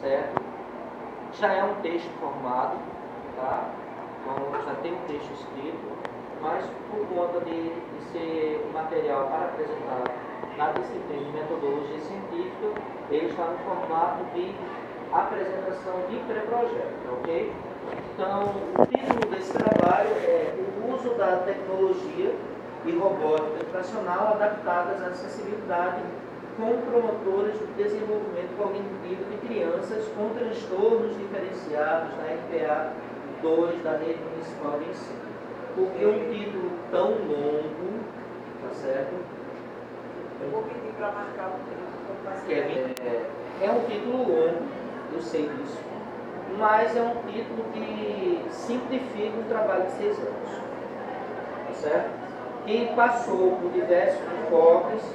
certo? Já é um texto formado, tá? Então já tem um texto escrito, mas por conta de ser um material para apresentar na disciplina de metodologia científica, ele está no formato de apresentação de pré-projeto, ok? Então, o título desse trabalho é o uso da tecnologia e robótica educacional adaptadas à acessibilidade com promotoras do desenvolvimento cognitivo de crianças com transtornos diferenciados na RPA 2 da Rede Municipal de Ensino. Por que um título tão longo, tá certo? Eu vou pedir para marcar o título. É um título longo, eu sei disso, mas é um título que simplifica um trabalho de 6 anos, tá certo? Que passou por diversos enfoques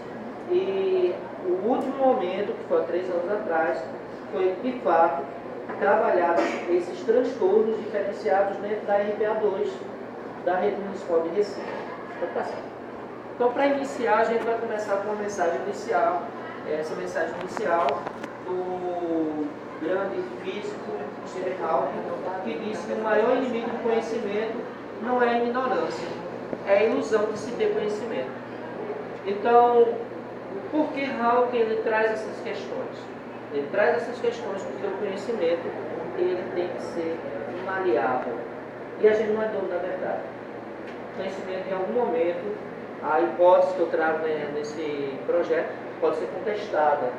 e o último momento, que foi há 3 anos atrás, foi de fato trabalhar esses transtornos diferenciados dentro da RPA2 da Rede Municipal de Recife. Então, para iniciar, a gente vai começar com uma mensagem inicial, essa mensagem inicial do grande físico Stephen Hawking, que disse que o maior inimigo do conhecimento não é a ignorância, é a ilusão de se ter conhecimento. Então, por que Hawking ele traz essas questões? Ele traz essas questões porque o conhecimento ele tem que ser imaliável. E a gente não é dono da verdade. O conhecimento, em algum momento, a hipótese que eu trago nesse projeto pode ser contestada.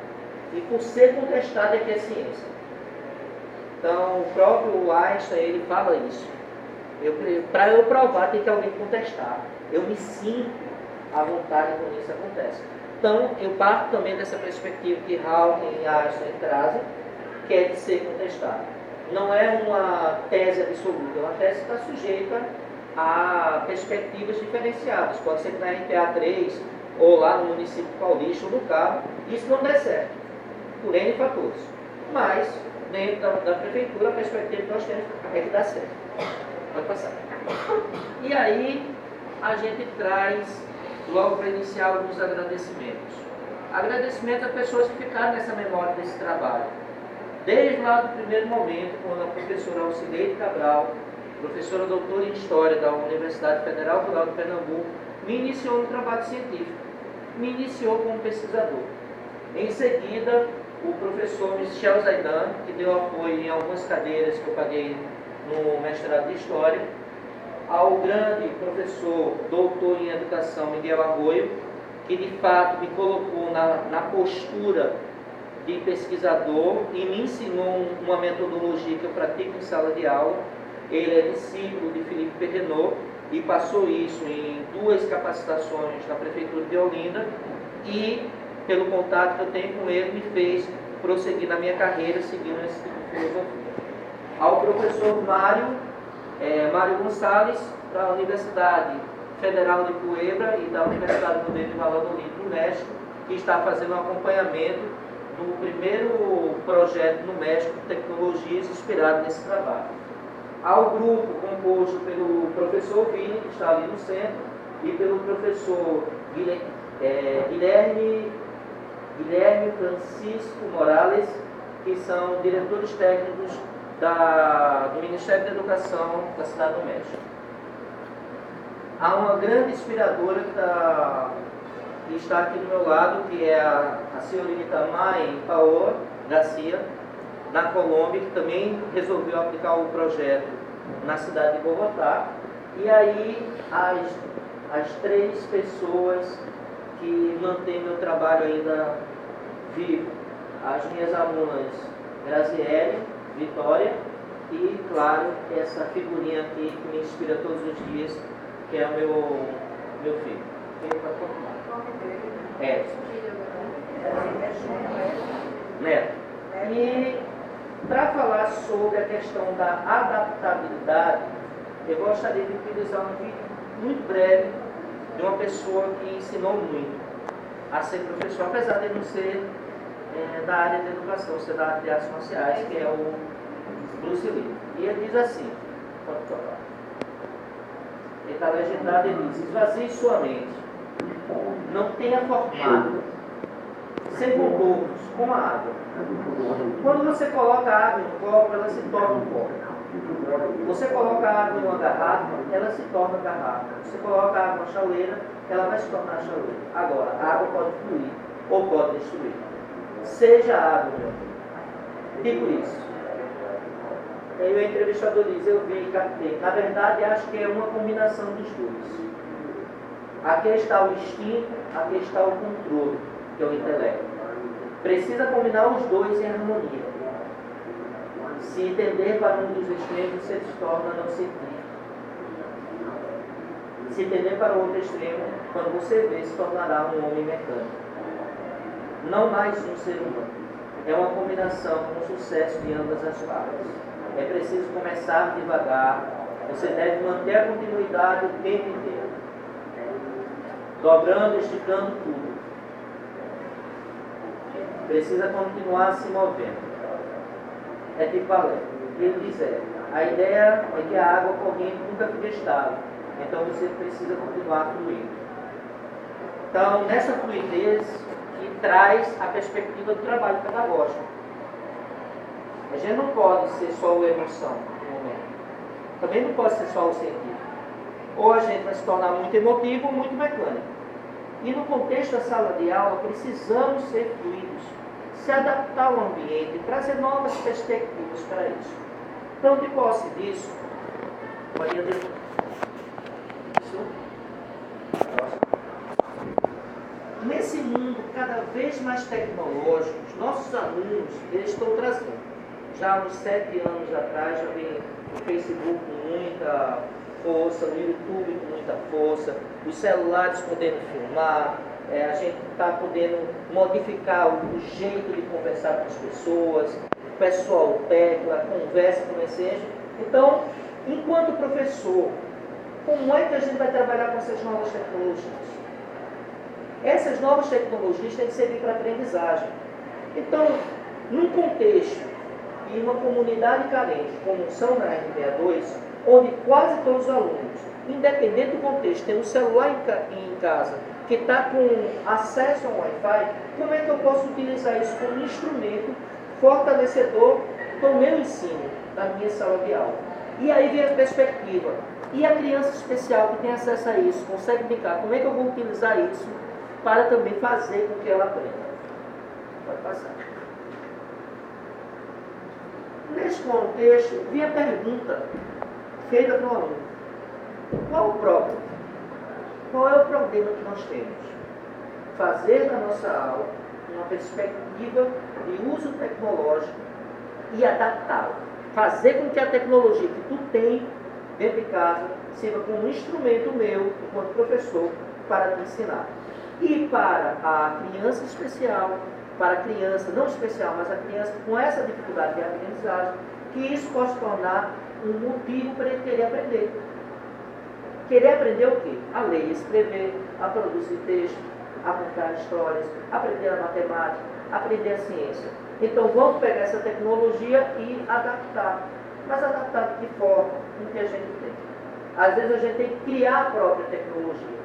E por ser contestada é que é ciência. Então, o próprio Einstein ele fala isso. Para eu provar, tem que alguém contestar. Eu me sinto à vontade quando isso acontece. Então, eu parto também dessa perspectiva que Hawking e Einstein trazem, que é de ser contestada. Não é uma tese absoluta, é uma tese que está sujeita a perspectivas diferenciadas. Pode ser que na RPA3 ou lá no município paulista ou no Cabo, isso não dê certo, por N fatores. Mas, dentro da prefeitura, a perspectiva que nós temos é que dá certo. Pode passar. E aí, a gente traz, logo para iniciar, alguns agradecimentos. Agradecimento a pessoas que ficaram nessa memória desse trabalho. Desde lá do primeiro momento, quando a professora Alcineide Cabral, professora doutora em História da Universidade Federal Rural de Pernambuco, me iniciou no trabalho científico, me iniciou como pesquisador. Em seguida, o professor Michel Zaidan, que deu apoio em algumas cadeiras que eu paguei no mestrado de História, ao grande professor doutor em Educação Miguel Arroio, que de fato me colocou na postura de pesquisador e me ensinou uma metodologia que eu pratico em sala de aula. Ele é discípulo de Felipe Perrenot e passou isso em 2 capacitações na Prefeitura de Olinda e, pelo contato que eu tenho com ele, me fez prosseguir na minha carreira seguindo esse tipo de filosofia. Ao professor Mário Gonçalves, da Universidade Federal de Puebla e da Universidade Modelo de Valladolid, no México, que está fazendo um acompanhamento do primeiro projeto no México de tecnologias inspirado nesse trabalho. Ao grupo composto pelo professor Vini, que está ali no centro, e pelo professor Guilherme Francisco Morales, que são diretores técnicos do Ministério da Educação da Cidade do México. Há uma grande inspiradora que está aqui do meu lado, que é a senhorita May Paola Garcia, na Colômbia, que também resolveu aplicar o projeto na cidade de Bogotá. E aí, as 3 pessoas que mantêm meu trabalho ainda vivo, as minhas alunas Graziele, Vitória e, claro, essa figurinha aqui que me inspira todos os dias, que é o meu filho. Ele vai continuar. Neto. E para falar sobre a questão da adaptabilidade, eu gostaria de utilizar um vídeo muito breve de uma pessoa que ensinou muito a ser professor, apesar de não ser da área de educação, ser da área de artes marciais, que é o Bruce Lee. E ele diz assim, pode tocar. Ele está legendado e diz: esvazie sua mente, não tenha formato, sem contornos, como a água. Quando você coloca a água em um copo, ela se torna um copo. Você coloca a água em uma garrafa, ela se torna garrafa. Você coloca a água na chaleira, ela vai se tornar chaleira. Agora, a água pode fluir ou pode destruir. Seja a água, meu amigo. Tipo isso. Aí o entrevistador diz, eu vi, captei. Na verdade, acho que é uma combinação dos dois. Aqui está o instinto, aqui está o controle, que é o intelecto. Precisa combinar os dois em harmonia. Se entender para um dos extremos, você se torna não científico. Se entender para o outro extremo, quando você vê, se tornará um homem mecânico. Não mais um ser humano. É uma combinação com sucesso de ambas as partes. É preciso começar devagar. Você deve manter a continuidade o tempo inteiro. Dobrando, esticando tudo. Precisa continuar se movendo. É tipo balé. Ele diz, a ideia é que a água corrente nunca fica estável. Então você precisa continuar fluindo. Então, nessa fluidez que traz a perspectiva do trabalho pedagógico. A gente não pode ser só o emoção no momento. Também não pode ser só o científico. Ou a gente vai se tornar muito emotivo ou muito mecânico. E no contexto da sala de aula, precisamos ser fluidos, se adaptar ao ambiente, trazer novas perspectivas para isso. Então, de posse disso, Maria de... Nesse mundo cada vez mais tecnológico, os nossos alunos, eles estão trazendo. Já há uns 7 anos atrás, já vem o Facebook com muita força, o YouTube com muita força, os celulares podendo filmar, a gente está podendo modificar o jeito de conversar com as pessoas, o pessoal tecla, conversa com mensagem. Então, enquanto professor, como é que a gente vai trabalhar com essas novas tecnologias? Essas novas tecnologias têm que servir para aprendizagem. Então, num contexto e uma comunidade carente, como são na R62, onde quase todos os alunos, independente do contexto, têm um celular em casa que está com acesso ao Wi-Fi, como é que eu posso utilizar isso como instrumento fortalecedor para o meu ensino, na minha sala de aula? E aí vem a perspectiva. E a criança especial que tem acesso a isso, consegue brincar, como é que eu vou utilizar isso para também fazer com que ela aprenda? Pode passar. Nesse contexto, vem a pergunta feita para o aluno. Qual o problema? Qual é o problema que nós temos? Fazer na nossa aula uma perspectiva de uso tecnológico e adaptá-la. Fazer com que a tecnologia que tu tem dentro de casa sirva como um instrumento meu, enquanto professor, para te ensinar. E para a criança especial, para a criança não especial, mas a criança com essa dificuldade de aprendizagem, que isso possa tornar um motivo para ele querer aprender. Querer aprender o quê? A ler, escrever, a produzir texto, a contar histórias, aprender a matemática, aprender a ciência. Então vamos pegar essa tecnologia e adaptar. Mas adaptar de que forma? Com o que a gente tem. Às vezes a gente tem que criar a própria tecnologia,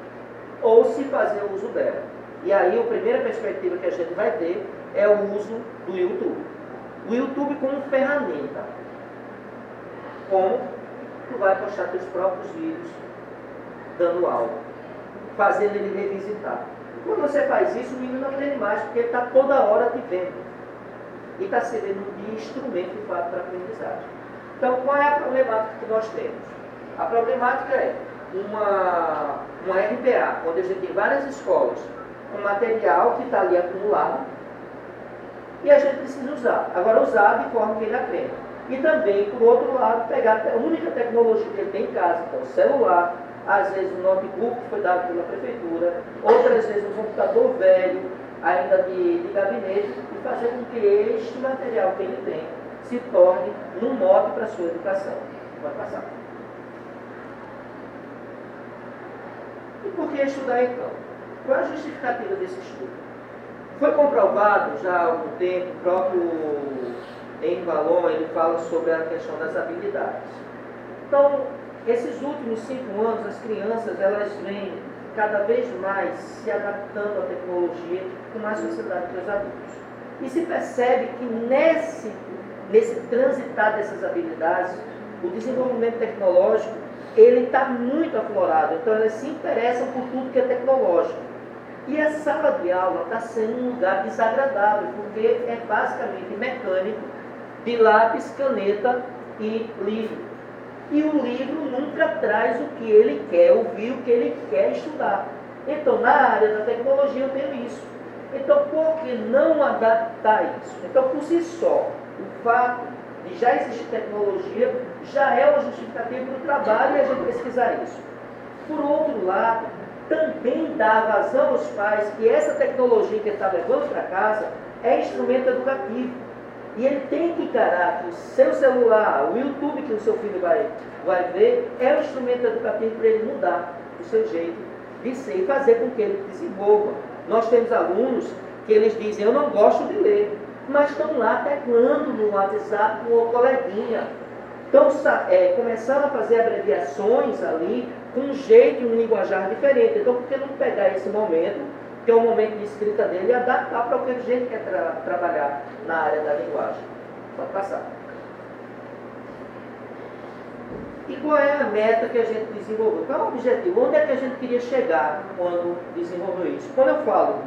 ou se fazer o uso dela. E aí a primeira perspectiva que a gente vai ter é o uso do YouTube. O YouTube como ferramenta. Como tu vai postar teus próprios vídeos dando aula, fazendo ele revisitar. Quando você faz isso, o menino não aprende mais, porque ele está toda hora te vendo. E está servindo de instrumento, de fato, para a aprendizagem. Então, qual é a problemática que nós temos? A problemática é uma RPA, onde a gente tem várias escolas com material que está ali acumulado e a gente precisa usar. Agora, usar de forma que ele aprenda. E também, por outro lado, pegar a única tecnologia que ele tem em casa, que é o celular, às vezes um notebook que foi dado pela prefeitura, outras vezes um computador velho, ainda de gabinete, e fazer com que este material que ele tem se torne um mote para a sua educação. Pode passar. E por que estudar então? Qual é a justificativa desse estudo? Foi comprovado já há algum tempo, o próprio Henri Vallon, ele fala sobre a questão das habilidades. Então, esses últimos 5 anos, as crianças, elas vêm cada vez mais se adaptando à tecnologia com mais facilidade que os adultos. E se percebe que nesse transitar dessas habilidades, o desenvolvimento tecnológico, ele está muito aflorado, então eles se interessam por tudo que é tecnológico. E a sala de aula está sendo um lugar desagradável, porque é basicamente mecânico, de lápis, caneta e livro. E o livro nunca traz o que ele quer ouvir, o que ele quer estudar. Então, na área da tecnologia eu tenho isso. Então, por que não adaptar isso? Então, por si só, o fato de já existir tecnologia já é uma justificativa do trabalho e a gente pesquisar isso. Por outro lado, também dá vazão aos pais que essa tecnologia que ele está levando para casa é instrumento educativo. E ele tem que encarar que o seu celular, o YouTube que o seu filho vai ver, é um instrumento educativo para ele mudar o seu jeito de ser e fazer com que ele desenvolva. Nós temos alunos que eles dizem, eu não gosto de ler, mas estão lá teclando no WhatsApp com o coleguinha. Estão começando a fazer abreviações ali com um jeito e um linguajar diferente. Então, por que não pegar esse momento, que é o momento de escrita dele, e adaptar para o que a gente quer trabalhar na área da linguagem? Pode passar. E qual é a meta que a gente desenvolveu? Qual é o objetivo? Onde é que a gente queria chegar quando desenvolveu isso? Quando eu falo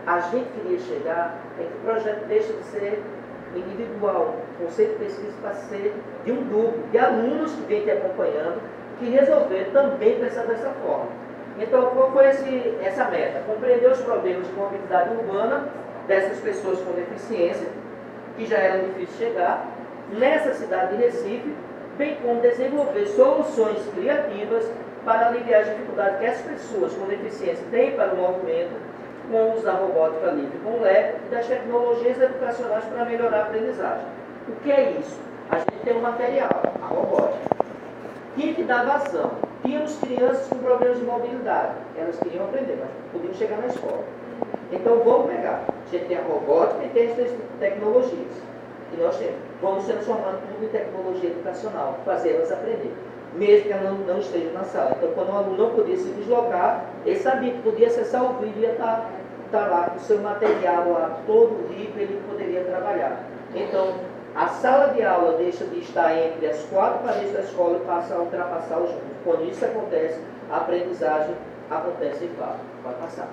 a gente queria chegar, é que o projeto deixa de ser individual. O conceito de pesquisa passa a ser de um grupo de alunos que vem te acompanhando, que resolveram também pensar dessa forma. Então, qual foi essa meta? Compreender os problemas de mobilidade urbana dessas pessoas com deficiência, que já eram difíceis de chegar, nessa cidade de Recife, bem como desenvolver soluções criativas para aliviar as dificuldades que as pessoas com deficiência têm para o movimento, com o uso da robótica livre com o LEP e das tecnologias educacionais para melhorar a aprendizagem. O que é isso? A gente tem um material, a robótica. Tinha que dar vazão. Tínhamos crianças com problemas de mobilidade. Elas queriam aprender, mas podiam chegar na escola. Então vamos pegar. A gente tem a robótica e tem as tecnologias que nós temos. Vamos transformando tudo em tecnologia educacional, fazê-las aprender, mesmo que ela não esteja na sala. Então, quando o aluno não podia se deslocar, ele sabia que podia acessar o vídeo e ia estar lá com o seu material lá todo rico, ele poderia trabalhar. Então, a sala de aula deixa de estar entre as quatro paredes da escola e passa a ultrapassar os juntos. Quando isso acontece, a aprendizagem acontece de fato. Vai passar.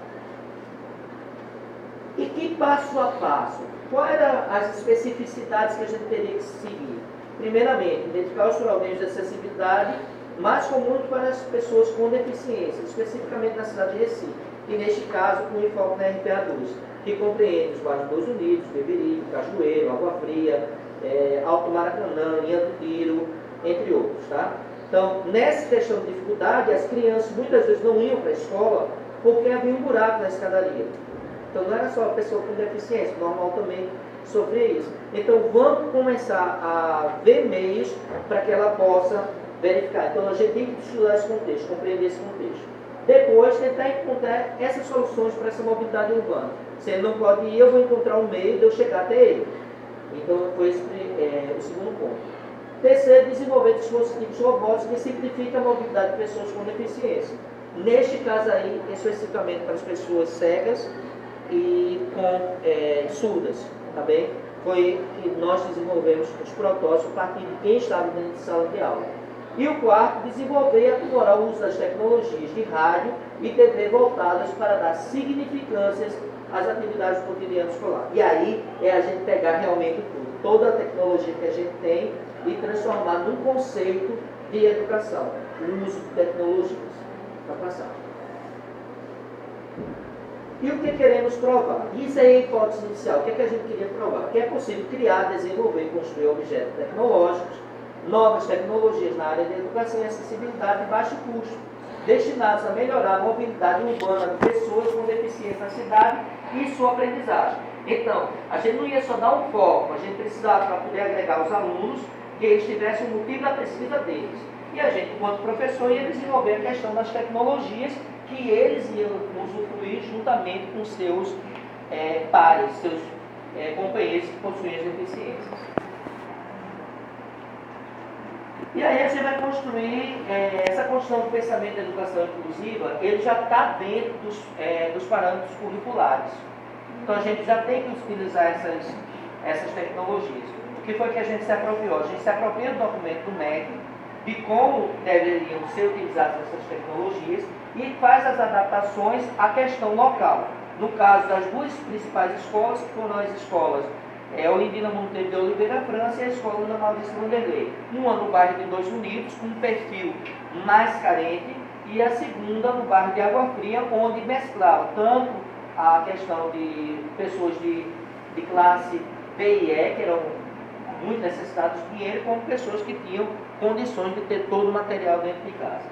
E que passo a passo? Quais eram as especificidades que a gente teria que seguir? Primeiramente, identificar os problemas de acessibilidade mais comuns para as pessoas com deficiência, especificamente na cidade de Recife, e neste caso com enfoque na RPA2, que compreende os bairros Dois Unidos, Beberibe, Cajueiro, Água Fria, Alto Maracanã, Linha do Tiro, entre outros. Tá? Então, nessa questão de dificuldade, as crianças muitas vezes não iam para a escola porque havia um buraco na escadaria. Então, não era só a pessoa com deficiência, o normal também sofria isso. Então, vamos começar a ver meios para que ela possa verificar. Então, a gente tem que estudar esse contexto, compreender esse contexto. Depois, tentar encontrar essas soluções para essa mobilidade urbana. Se ele não pode ir, eu vou encontrar um meio de eu chegar até ele. Então, foi esse o segundo ponto. Terceiro, desenvolver dispositivos robóticos que simplificam a mobilidade de pessoas com deficiência. Neste caso aí, especificamente para as pessoas cegas e com surdas, tá bem? Foi que nós desenvolvemos os protótipos a partir de quem estava dentro de sala de aula. E o quarto, desenvolver e aprimorar o uso das tecnologias de rádio e TV voltadas para dar significâncias às atividades do cotidiano escolar. E aí é a gente pegar realmente tudo, toda a tecnologia que a gente tem e transformar num conceito de educação, o uso de tecnologias. Para passar. E o que queremos provar? Isso aí é a hipótese inicial. O que a gente queria provar? Que é possível criar, desenvolver e construir objetos tecnológicos, novas tecnologias na área de educação e acessibilidade de baixo custo, destinados a melhorar a mobilidade urbana de pessoas com deficiência na cidade e sua aprendizagem. Então, a gente não ia só dar um foco, a gente precisava, para poder agregar os alunos, que eles tivessem o motivo da pesquisa deles. E a gente, enquanto professor, ia desenvolver a questão das tecnologias que eles iam usufruir juntamente com seus pares, seus companheiros que possuem as deficiências. E aí a gente vai construir, essa construção do pensamento da educação inclusiva, ele já está dentro dos parâmetros curriculares. Então a gente já tem que utilizar essas tecnologias. O que foi que a gente se apropriou? A gente se apropriou do documento do MEC, de como deveriam ser utilizadas essas tecnologias e faz as adaptações à questão local. No caso das duas principais escolas, que foram as escolas Olindina Monteiro de Oliveira França e a escola Ana Maurício Vanderlei. Uma no bairro de Dois Unidos, com um perfil mais carente, e a segunda no bairro de Água Fria, onde mesclava tanto a questão de pessoas de classe B e E, que eram muito necessitados de dinheiro, como pessoas que tinham condições de ter todo o material dentro de casa.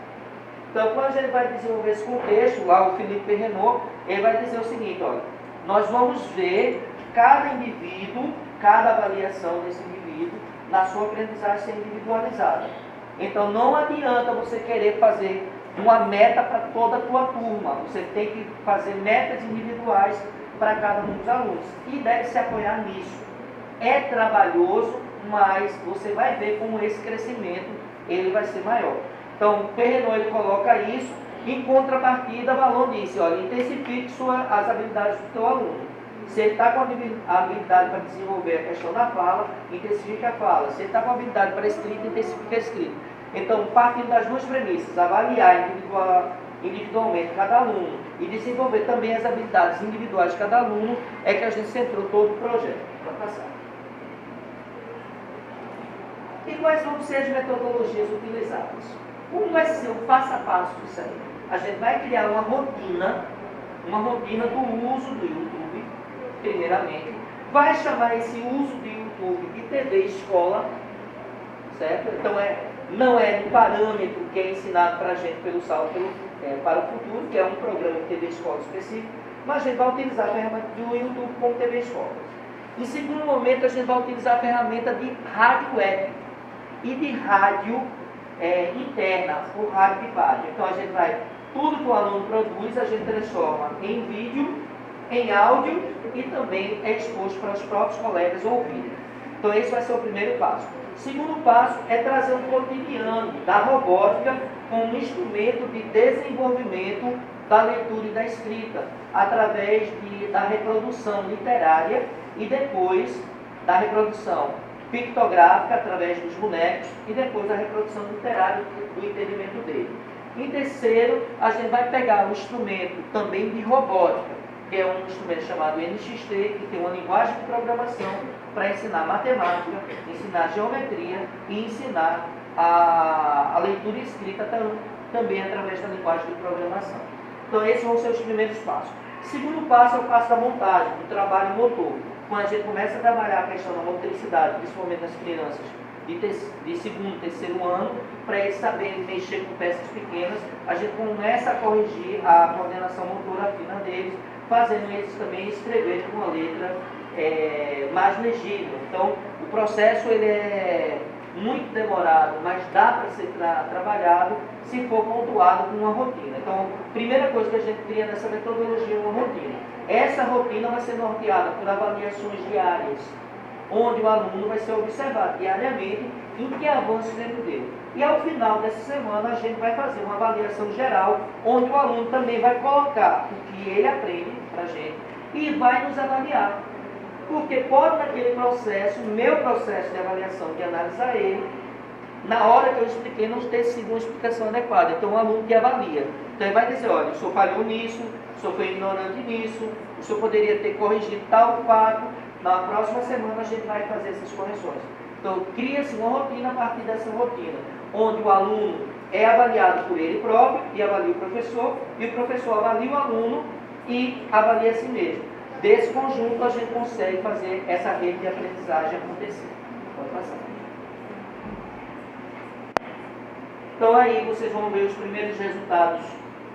Então, quando a gente vai desenvolver esse contexto, lá o Felipe Renault, ele vai dizer o seguinte, olha, nós vamos ver cada indivíduo, cada avaliação desse indivíduo, na sua aprendizagem ser individualizada. Então, não adianta você querer fazer uma meta para toda a tua turma. Você tem que fazer metas individuais para cada um dos alunos. E deve se apoiar nisso. É trabalhoso, mas você vai ver como esse crescimento ele vai ser maior. Então, o Perrenot ele coloca isso, em contrapartida, Valon disse, olha, intensifique as habilidades do teu aluno. Se ele está com a habilidade para desenvolver a questão da fala, intensifica a fala. Se ele está com a habilidade para a escrita, intensifica a escrita. Então, partindo das duas premissas, avaliar individualmente cada aluno e desenvolver também as habilidades individuais de cada aluno, é que a gente centrou todo o projeto. Pode passar. E quais vão ser as metodologias utilizadas? Como vai ser o passo a passo disso aí? A gente vai criar uma rotina do uso do YouTube, primeiramente. Vai chamar esse uso do YouTube de TV Escola, certo? Então, não é um parâmetro que é ensinado para a gente pelo Salto para o Futuro, que é um programa de TV Escola específico, mas a gente vai utilizar a ferramenta do YouTube como TV Escola. Em segundo momento, a gente vai utilizar a ferramenta de rádio web e de rádio interna, por rádio de página. Então, a gente vai, tudo que o aluno produz, a gente transforma em vídeo, em áudio e também é exposto para os próprios colegas ouvirem. Então, esse vai ser o primeiro passo. O segundo passo é trazer um cotidiano da robótica como instrumento de desenvolvimento da leitura e da escrita, através da reprodução literária e depois da reprodução pictográfica, através dos bonecos, e depois da reprodução literária do entendimento dele. Em terceiro, a gente vai pegar um instrumento também de robótica, que é um instrumento chamado NXT, que tem uma linguagem de programação para ensinar matemática, ensinar geometria e ensinar a leitura e escrita também através da linguagem de programação. Então, esses vão ser os primeiros passos. O segundo passo é o passo da montagem, do trabalho motor. Quando a gente começa a trabalhar a questão da motricidade, principalmente nas crianças de segundo, terceiro ano, para eles saberem mexer com peças pequenas, a gente começa a corrigir a coordenação motora fina deles, fazendo eles também escreverem com uma letra mais legível. Então, o processo ele é muito demorado, mas dá para ser trabalhado se for pontuado com uma rotina. Então, primeira coisa que a gente cria nessa metodologia é uma rotina. Essa rotina vai ser norteada por avaliações diárias, onde o aluno vai ser observado diariamente em que avanços ele deu. E ao final dessa semana a gente vai fazer uma avaliação geral, onde o aluno também vai colocar o que ele aprende para a gente e vai nos avaliar. Porque pode naquele processo, meu processo de avaliação, de analisar ele, na hora que eu expliquei não ter sido uma explicação adequada. Então o aluno que avalia. Então ele vai dizer, olha, o senhor falhou nisso, o senhor foi ignorante nisso, o senhor poderia ter corrigido tal fato. Na próxima semana a gente vai fazer essas correções. Então cria-se uma rotina a partir dessa rotina, onde o aluno é avaliado por ele próprio e avalia o professor, e o professor avalia o aluno e avalia a si mesmo. Desse conjunto a gente consegue fazer essa rede de aprendizagem acontecer. Pode passar. Então aí vocês vão ver os primeiros resultados,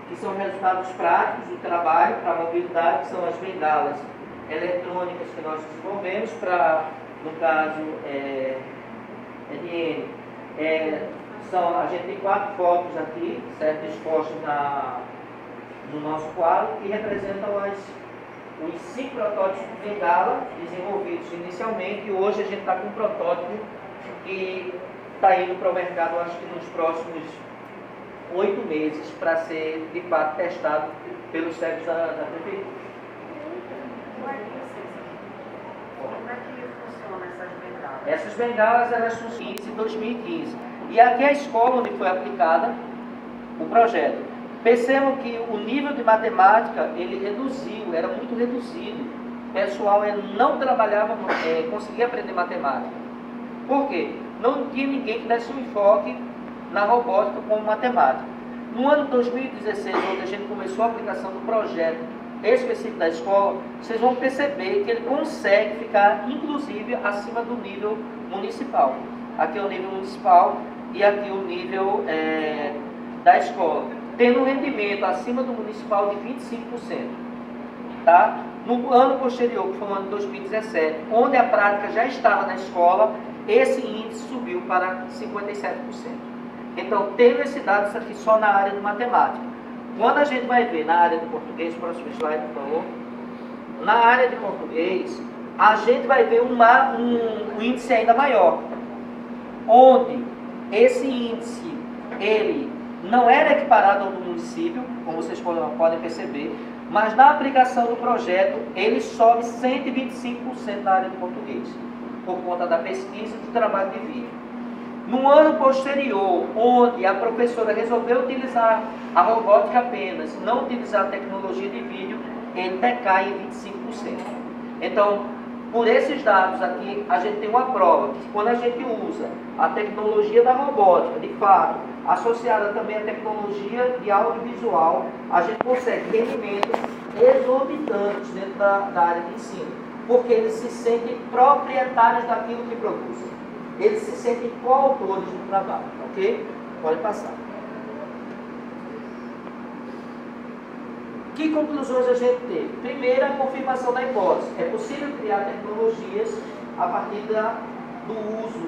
que são resultados práticos do trabalho para a mobilidade, que são as bengalas eletrônicas que nós desenvolvemos para, no caso, EDN. A gente tem 4 fotos aqui, certo, expostas no nosso quadro, que representam os 5 protótipos de bengala desenvolvidos inicialmente, e hoje a gente está com um protótipo que está indo para o mercado, acho que nos próximos 8 meses, para ser de fato testado pelos técnicos da prefeitura. Como é que funcionam essas bengalas? Essas bengalas, elas funcionam em 2015. E aqui é a escola onde foi aplicada o projeto. Percebam que o nível de matemática, ele reduziu, era muito reduzido. O pessoal não trabalhava, conseguia aprender matemática. Por quê? Não tinha ninguém que desse um enfoque na robótica como matemática. No ano de 2016, onde a gente começou a aplicação do projeto específico da escola, vocês vão perceber que ele consegue ficar, inclusive, acima do nível municipal. Aqui é o nível municipal e aqui o nível da escola, tendo um rendimento acima do municipal de 25%. Tá? No ano posterior, que foi o ano de 2017, onde a prática já estava na escola, esse índice subiu para 57%. Então, tendo esse dado, isso aqui só na área de matemática. Quando a gente vai ver na área de português, próximo slide, por favor. Na área de português, a gente vai ver um índice ainda maior, onde esse índice, ele não era equiparado ao do município, como vocês podem perceber, mas na aplicação do projeto, ele sobe 125% na área de português, por conta da pesquisa e do trabalho de vídeo. No ano posterior, onde a professora resolveu utilizar a robótica apenas, não utilizar a tecnologia de vídeo, ele decai em 25%. Então, por esses dados aqui, a gente tem uma prova que quando a gente usa a tecnologia da robótica, de fato, associada também à tecnologia de audiovisual, a gente consegue rendimentos exorbitantes dentro da área de ensino, porque eles se sentem proprietários daquilo que produzem. Eles se sentem coautores do trabalho, ok? Pode passar. Que conclusões a gente teve? Primeiro, a confirmação da hipótese. É possível criar tecnologias a partir do uso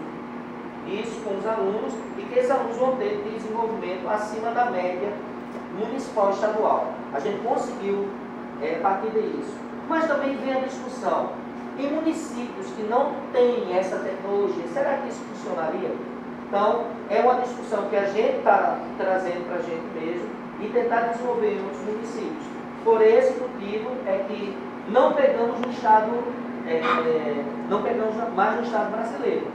disso com os alunos e que esses alunos vão ter desenvolvimento acima da média municipal e estadual. A gente conseguiu partir disso. Mas também vem a discussão. Em municípios que não têm essa tecnologia, será que isso funcionaria? Então, é uma discussão que a gente está trazendo para a gente mesmo e tentar desenvolver em outros municípios. Por esse motivo é que não pegamos no estado, não pegamos mais no estado brasileiro.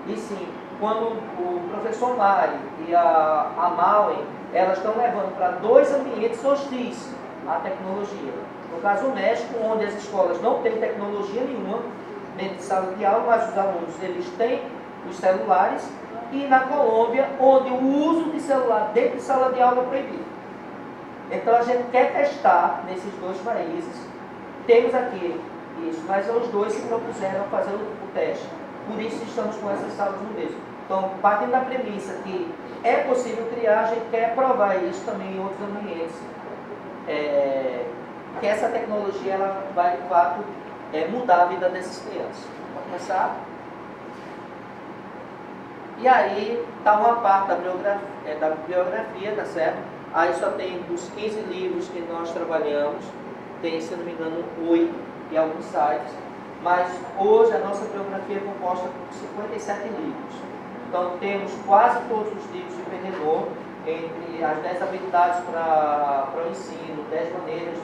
E sim, quando o professor Mari e a Mauen, elas estão levando para 2 ambientes hostis à tecnologia. No caso do México, onde as escolas não têm tecnologia nenhuma dentro de sala de aula, mas os alunos eles têm os celulares, e na Colômbia, onde o uso de celular dentro de sala de aula é proibido. Então a gente quer testar nesses 2 países. Temos aqui isso, mas os 2 se propuseram fazer o teste. Por isso estamos com essas salas no mesmo. Então, partindo da premissa que é possível criar, a gente quer provar isso também em outros ambientes. Que essa tecnologia ela vai, de fato, mudar a vida dessas crianças. Vamos começar? E aí está uma parte da bibliografia, tá certo? Aí só tem dos 15 livros que nós trabalhamos, tem, se não me engano, 8 em alguns sites, mas hoje a nossa bibliografia é composta por 57 livros. Então temos quase todos os livros de Perrenot, entre as 10 habilidades para o ensino, 10 maneiras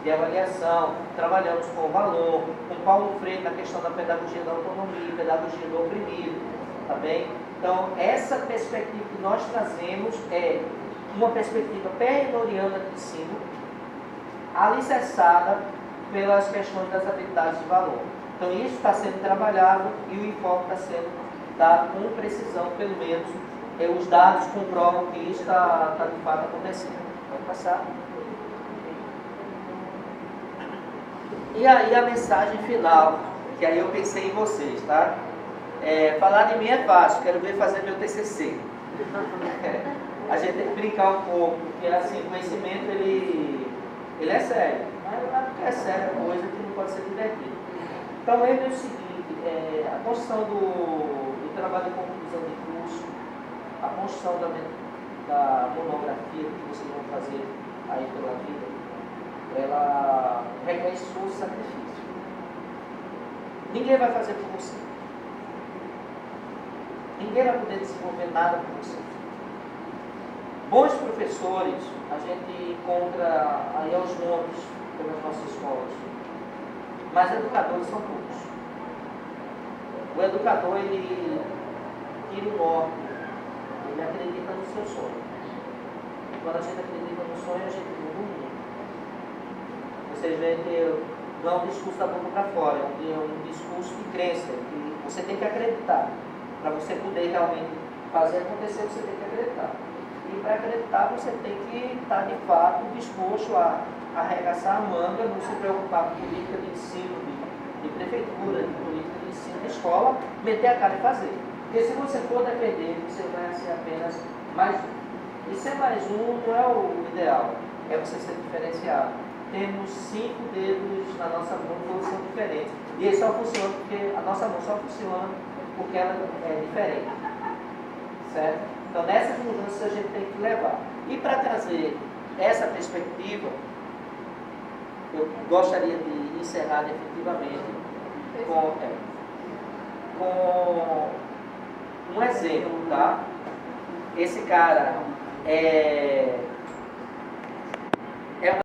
de avaliação, trabalhamos com o Valor, com Paulo Freire na questão da pedagogia da autonomia, pedagogia do oprimido, tá bem? Então, essa perspectiva que nós trazemos é uma perspectiva perrenoriana de ensino, alicerçada pelas questões das habilidades de valor. Então, isso está sendo trabalhado e o enfoque está sendo dado com precisão, pelo menos os dados comprovam que isso está de fato acontecendo. Pode passar. E aí a mensagem final, que aí eu pensei em vocês, tá? Falar de mim é fácil, quero ver fazer meu TCC. A gente tem que brincar um pouco, porque assim, o conhecimento ele é sério, mas não é porque é sério a coisa que não pode ser divertido. Então lembre o seguinte, a construção do trabalho de conclusão de curso, a construção da monografia que vocês vão fazer aí pela vida, ela requer esforço e sacrifício. Ninguém vai fazer por você. ninguém vai poder desenvolver nada por você. Bons professores, a gente encontra aí aos montes pelas nossas escolas, mas educadores são poucos. O educador, ele tira o norte, ele acredita no seu sonho. Quando a gente acredita no sonho, a gente muda o mundo. Vocês veem que não é um discurso da boca para fora, é um discurso de crença, que você tem que acreditar. Para você poder realmente fazer acontecer, você tem que acreditar. E para acreditar, você tem que estar de fato disposto a arregaçar a manga, não se preocupar com política de ensino, de prefeitura, de política de ensino de escola, meter a cara e fazer. Porque se você for depender, você vai ser apenas mais um. E ser mais um não é o ideal, é você ser diferenciado. Temos 5 dedos na nossa mão, todos são diferentes. E ele só funciona porque a nossa mão só funciona porque ela é diferente. Certo? Então, nessas mudanças a gente tem que levar. E para trazer essa perspectiva, eu gostaria de encerrar definitivamente com um exemplo, tá? Esse cara